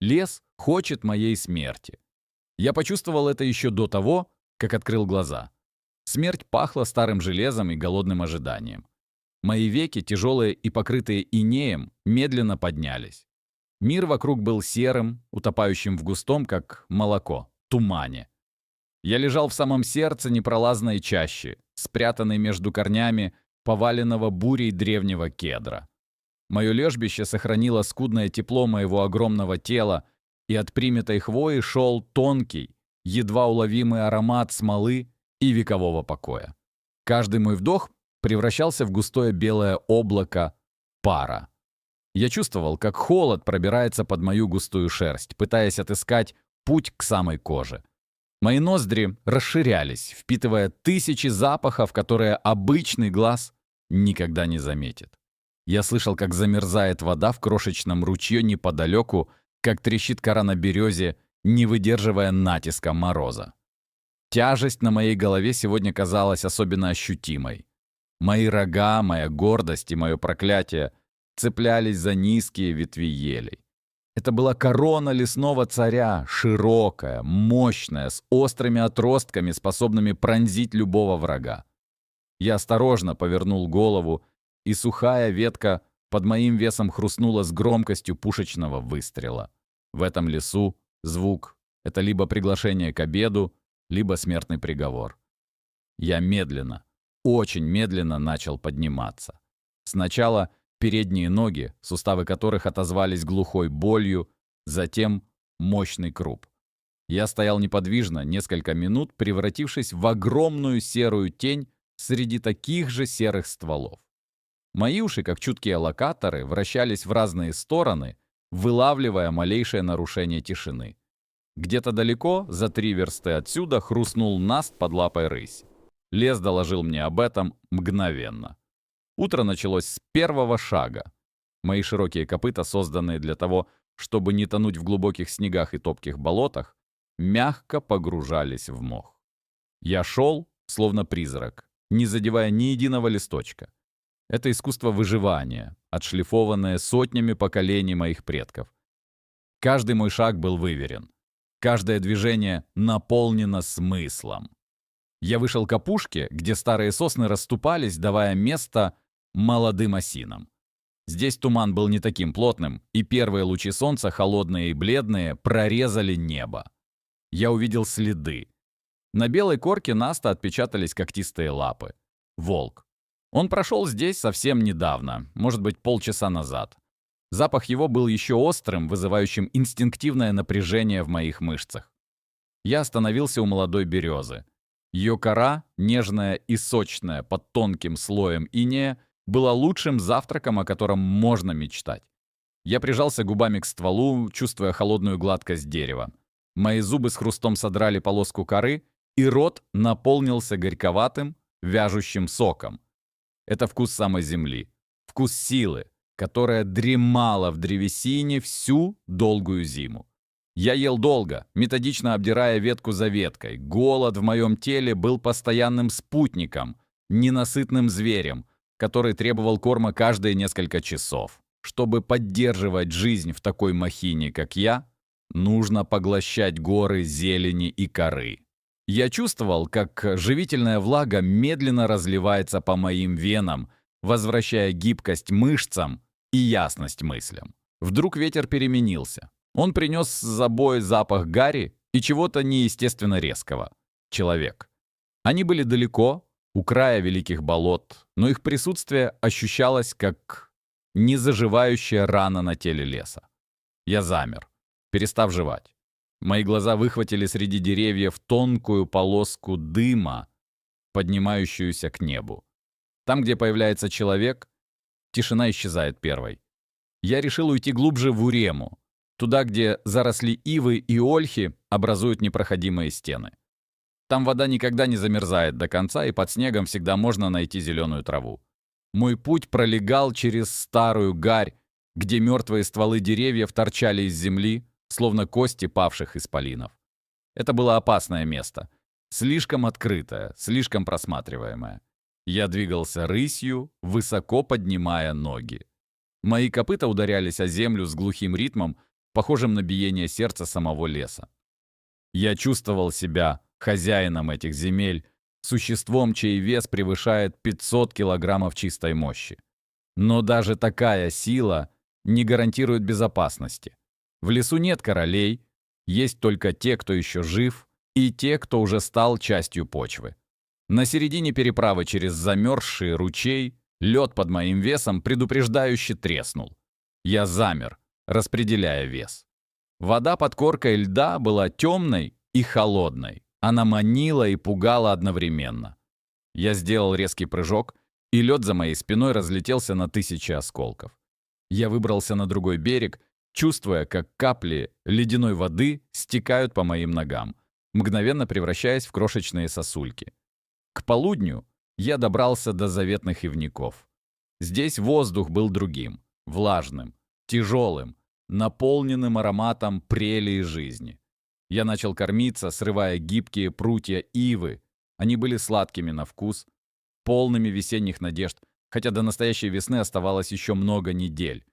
Лес хочет моей смерти. Я почувствовал это еще до того, как открыл глаза. Смерть пахла старым железом и голодным ожиданием. Мои веки, тяжелые и покрытые инеем, медленно поднялись. Мир вокруг был серым, утопающим в густом, как молоко, тумане. Я лежал в самом сердце непролазной чащи, спрятанный между корнями поваленного бурей древнего кедра. Мое лежбище сохранило скудное тепло моего огромного тела, и от примятой хвои шел тонкий, едва уловимый аромат смолы и векового покоя. Каждый мой вдох превращался в густое белое облако пара. Я чувствовал, как холод пробирается под мою густую шерсть, пытаясь отыскать путь к самой коже. Мои ноздри расширялись, впитывая тысячи запахов, которые обычный глаз никогда не заметит. Я слышал, как замерзает вода в крошечном ручье неподалеку, как трещит кора на березе, не выдерживая натиска мороза. Тяжесть на моей голове сегодня казалась особенно ощутимой. Мои рога, моя гордость и мое проклятие цеплялись за низкие ветви елей. Это была корона лесного царя, широкая, мощная, с острыми отростками, способными пронзить любого врага. Я осторожно повернул голову, и сухая ветка под моим весом хрустнула с громкостью пушечного выстрела. В этом лесу звук — это либо приглашение к обеду, либо смертный приговор. Я медленно, очень медленно начал подниматься. Сначала передние ноги, суставы которых отозвались глухой болью, затем мощный круп. Я стоял неподвижно несколько минут, превратившись в огромную серую тень среди таких же серых стволов. Мои уши, как чуткие локаторы, вращались в разные стороны, вылавливая малейшее нарушение тишины. Где-то далеко, за 3 версты отсюда, хрустнул наст под лапой рыси. Лес доложил мне об этом мгновенно. Утро началось с первого шага. Мои широкие копыта, созданные для того, чтобы не тонуть в глубоких снегах и топких болотах, мягко погружались в мох. Я шел, словно призрак, не задевая ни единого листочка. Это искусство выживания, отшлифованное сотнями поколений моих предков. Каждый мой шаг был выверен. Каждое движение наполнено смыслом. Я вышел к опушке, где старые сосны расступались, давая место молодым осинам. Здесь туман был не таким плотным, и первые лучи солнца, холодные и бледные, прорезали небо. Я увидел следы. На белой корке наста отпечатались когтистые лапы. Волк. Он прошел здесь совсем недавно, может быть, полчаса назад. Запах его был еще острым, вызывающим инстинктивное напряжение в моих мышцах. Я остановился у молодой березы. Ее кора, нежная и сочная под тонким слоем инея, была лучшим завтраком, о котором можно мечтать. Я прижался губами к стволу, чувствуя холодную гладкость дерева. Мои зубы с хрустом содрали полоску коры, и рот наполнился горьковатым, вяжущим соком. Это вкус самой земли, вкус силы, которая дремала в древесине всю долгую зиму. Я ел долго, методично обдирая ветку за веткой. Голод в моем теле был постоянным спутником, ненасытным зверем, который требовал корма каждые несколько часов. Чтобы поддерживать жизнь в такой махине, как я, нужно поглощать горы зелени и коры. Я чувствовал, как живительная влага медленно разливается по моим венам, возвращая гибкость мышцам и ясность мыслям. Вдруг ветер переменился. Он принес с собой запах гари и чего-то неестественно резкого. Человек. Они были далеко, у края великих болот, но их присутствие ощущалось как незаживающая рана на теле леса. Я замер, перестав жевать. Мои глаза выхватили среди деревьев тонкую полоску дыма, поднимающуюся к небу. Там, где появляется человек, тишина исчезает первой. Я решил уйти глубже в Урему, туда, где заросли ивы и ольхи образуют непроходимые стены. Там вода никогда не замерзает до конца, и под снегом всегда можно найти зеленую траву. Мой путь пролегал через старую гарь, где мертвые стволы деревьев торчали из земли, словно кости павших исполинов. Это было опасное место, слишком открытое, слишком просматриваемое. Я двигался рысью, высоко поднимая ноги. Мои копыта ударялись о землю с глухим ритмом, похожим на биение сердца самого леса. Я чувствовал себя хозяином этих земель, существом, чей вес превышает 500 килограммов чистой мощи. Но даже такая сила не гарантирует безопасности. В лесу нет королей, есть только те, кто еще жив, и те, кто уже стал частью почвы. На середине переправы через замерзший ручей лед под моим весом предупреждающе треснул. Я замер, распределяя вес. Вода под коркой льда была темной и холодной. Она манила и пугала одновременно. Я сделал резкий прыжок, и лед за моей спиной разлетелся на тысячи осколков. Я выбрался на другой берег, чувствуя, как капли ледяной воды стекают по моим ногам, мгновенно превращаясь в крошечные сосульки. К полудню я добрался до заветных ивников. Здесь воздух был другим, влажным, тяжелым, наполненным ароматом прелии жизни. Я начал кормиться, срывая гибкие прутья ивы. Они были сладкими на вкус, полными весенних надежд, хотя до настоящей весны оставалось еще много недель.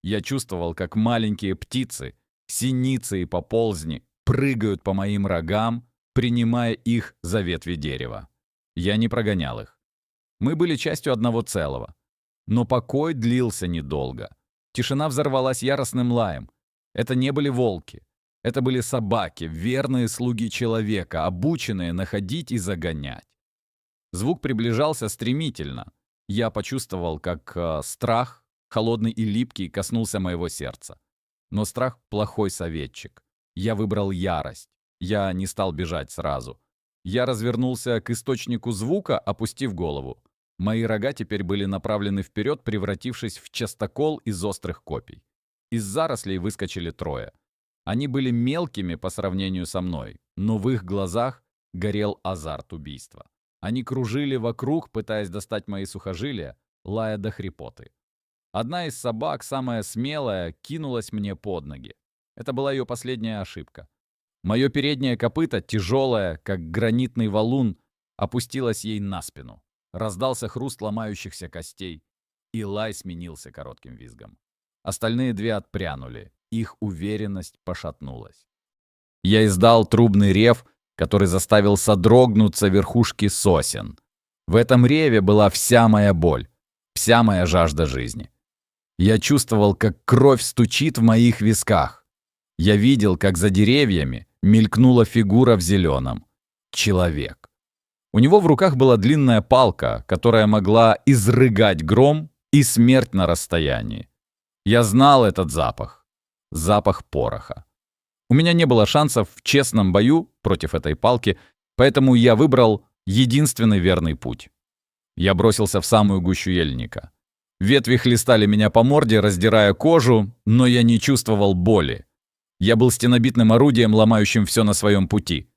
Я чувствовал, как маленькие птицы, синицы и поползни прыгают по моим рогам, принимая их за ветви дерева. Я не прогонял их. Мы были частью одного целого. Но покой длился недолго. Тишина взорвалась яростным лаем. Это не были волки. Это были собаки, верные слуги человека, обученные находить и загонять. Звук приближался стремительно. Я почувствовал, как страх, холодный и липкий, коснулся моего сердца. Но страх — плохой советчик. Я выбрал ярость. Я не стал бежать сразу. Я развернулся к источнику звука, опустив голову. Мои рога теперь были направлены вперед, превратившись в частокол из острых копий. Из зарослей выскочили трое. Они были мелкими по сравнению со мной, но в их глазах горел азарт убийства. Они кружили вокруг, пытаясь достать мои сухожилия, лая до хрипоты. Одна из собак, самая смелая, кинулась мне под ноги. Это была ее последняя ошибка. Мое переднее копыто, тяжелое, как гранитный валун, опустилось ей на спину. Раздался хруст ломающихся костей, и лай сменился коротким визгом. Остальные две отпрянули, их уверенность пошатнулась. Я издал трубный рев, который заставил содрогнуться верхушки сосен. В этом реве была вся моя боль, вся моя жажда жизни. Я чувствовал, как кровь стучит в моих висках. Я видел, как за деревьями мелькнула фигура в зеленом. Человек. У него в руках была длинная палка, которая могла изрыгать гром и смерть на расстоянии. Я знал этот запах. Запах пороха. У меня не было шансов в честном бою против этой палки, поэтому я выбрал единственный верный путь. Я бросился в самую гущу ельника. Ветви хлестали меня по морде, раздирая кожу, но я не чувствовал боли. Я был стенобитным орудием, ломающим все на своем пути.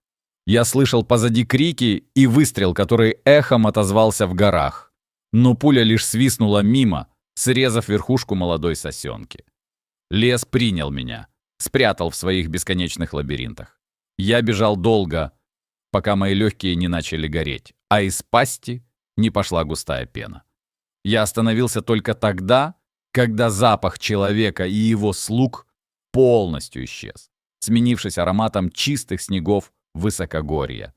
Я слышал позади крики и выстрел, который эхом отозвался в горах. Но пуля лишь свистнула мимо, срезав верхушку молодой сосенки. Лес принял меня, спрятал в своих бесконечных лабиринтах. Я бежал долго, пока мои легкие не начали гореть, а из пасти не пошла густая пена. Я остановился только тогда, когда запах человека и его слуг полностью исчез, сменившись ароматом чистых снегов высокогорья.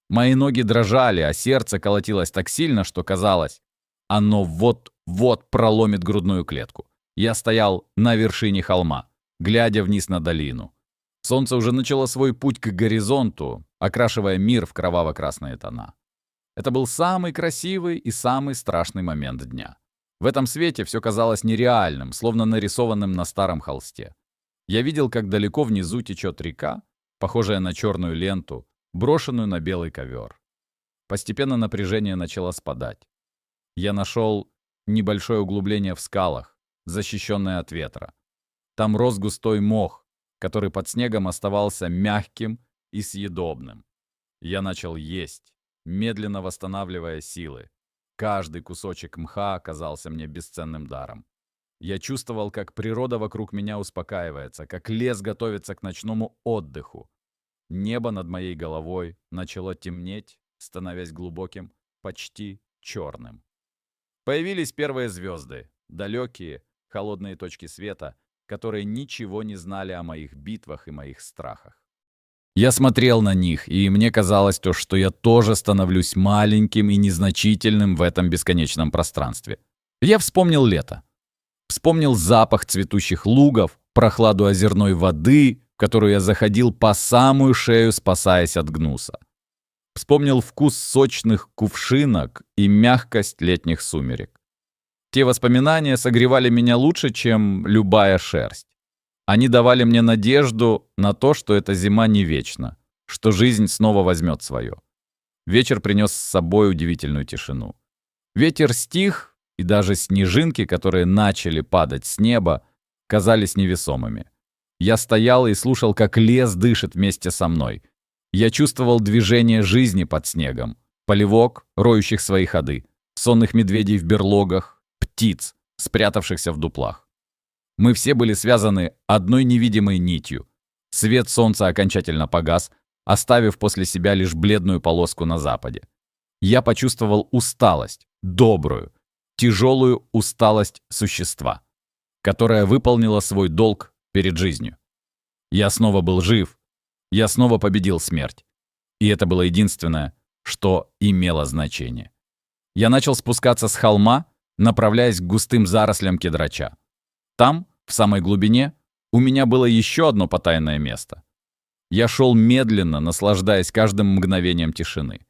Мои ноги дрожали, а сердце колотилось так сильно, что казалось, оно вот-вот проломит грудную клетку. Я стоял на вершине холма, глядя вниз на долину. Солнце уже начало свой путь к горизонту, окрашивая мир в кроваво-красные тона. Это был самый красивый и самый страшный момент дня. В этом свете все казалось нереальным, словно нарисованным на старом холсте. Я видел, как далеко внизу течет река, похожая на черную ленту, брошенную на белый ковер. Постепенно напряжение начало спадать. Я нашел небольшое углубление в скалах, защищенное от ветра. Там рос густой мох, который под снегом оставался мягким и съедобным. Я начал есть, медленно восстанавливая силы. Каждый кусочек мха оказался мне бесценным даром. Я чувствовал, как природа вокруг меня успокаивается, как лес готовится к ночному отдыху. Небо над моей головой начало темнеть, становясь глубоким, почти черным. Появились первые звезды, далекие, холодные точки света, которые ничего не знали о моих битвах и моих страхах. Я смотрел на них, и мне казалось то, что я тоже становлюсь маленьким и незначительным в этом бесконечном пространстве. Я вспомнил лето. Вспомнил запах цветущих лугов, прохладу озерной воды, в которую я заходил по самую шею, спасаясь от гнуса. Вспомнил вкус сочных кувшинок и мягкость летних сумерек. Те воспоминания согревали меня лучше, чем любая шерсть. Они давали мне надежду на то, что эта зима не вечна, что жизнь снова возьмет свое. Вечер принес с собой удивительную тишину. Ветер стих, и даже снежинки, которые начали падать с неба, казались невесомыми. Я стоял и слушал, как лес дышит вместе со мной. Я чувствовал движение жизни под снегом, полевок, роющих свои ходы, сонных медведей в берлогах, птиц, спрятавшихся в дуплах. Мы все были связаны одной невидимой нитью. Свет солнца окончательно погас, оставив после себя лишь бледную полоску на западе. Я почувствовал усталость, добрую, тяжелую усталость существа, которое выполнило свой долг перед жизнью. Я снова был жив, я снова победил смерть. И это было единственное, что имело значение. Я начал спускаться с холма, направляясь к густым зарослям кедрача. Там, в самой глубине, у меня было еще одно потаенное место. Я шел медленно, наслаждаясь каждым мгновением тишины.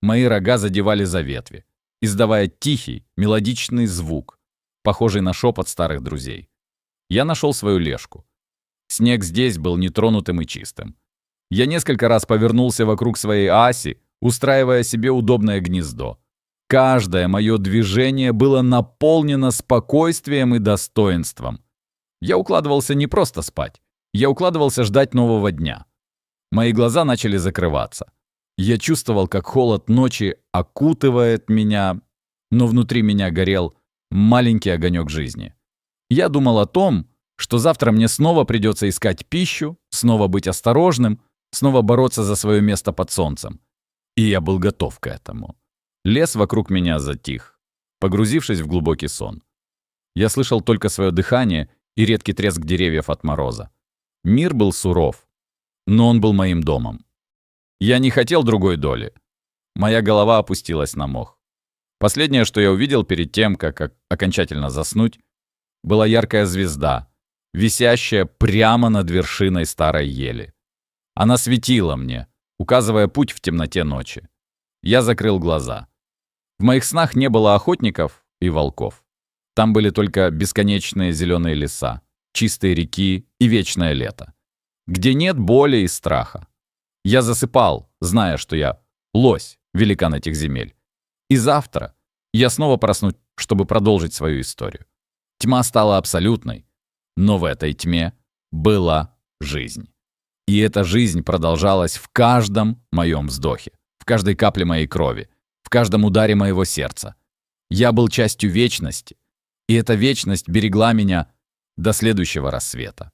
Мои рога задевали за ветви, издавая тихий, мелодичный звук, похожий на шепот старых друзей. Я нашел свою лежку. Снег здесь был нетронутым и чистым. Я несколько раз повернулся вокруг своей оси, устраивая себе удобное гнездо. Каждое мое движение было наполнено спокойствием и достоинством. Я укладывался не просто спать, я укладывался ждать нового дня. Мои глаза начали закрываться. Я чувствовал, как холод ночи окутывает меня, но внутри меня горел маленький огонек жизни. Я думал о том, что завтра мне снова придется искать пищу, снова быть осторожным, снова бороться за свое место под солнцем. И я был готов к этому. Лес вокруг меня затих, погрузившись в глубокий сон. Я слышал только свое дыхание и редкий треск деревьев от мороза. Мир был суров, но он был моим домом. Я не хотел другой доли. Моя голова опустилась на мох. Последнее, что я увидел перед тем, как окончательно заснуть, была яркая звезда, висящая прямо над вершиной старой ели. Она светила мне, указывая путь в темноте ночи. Я закрыл глаза. В моих снах не было охотников и волков. Там были только бесконечные зеленые леса, чистые реки и вечное лето, где нет боли и страха. Я засыпал, зная, что я лось, великан этих земель. И завтра я снова проснусь, чтобы продолжить свою историю. Тьма стала абсолютной, но в этой тьме была жизнь. И эта жизнь продолжалась в каждом моем вздохе, в каждой капле моей крови, в каждом ударе моего сердца. Я был частью вечности, и эта вечность берегла меня до следующего рассвета.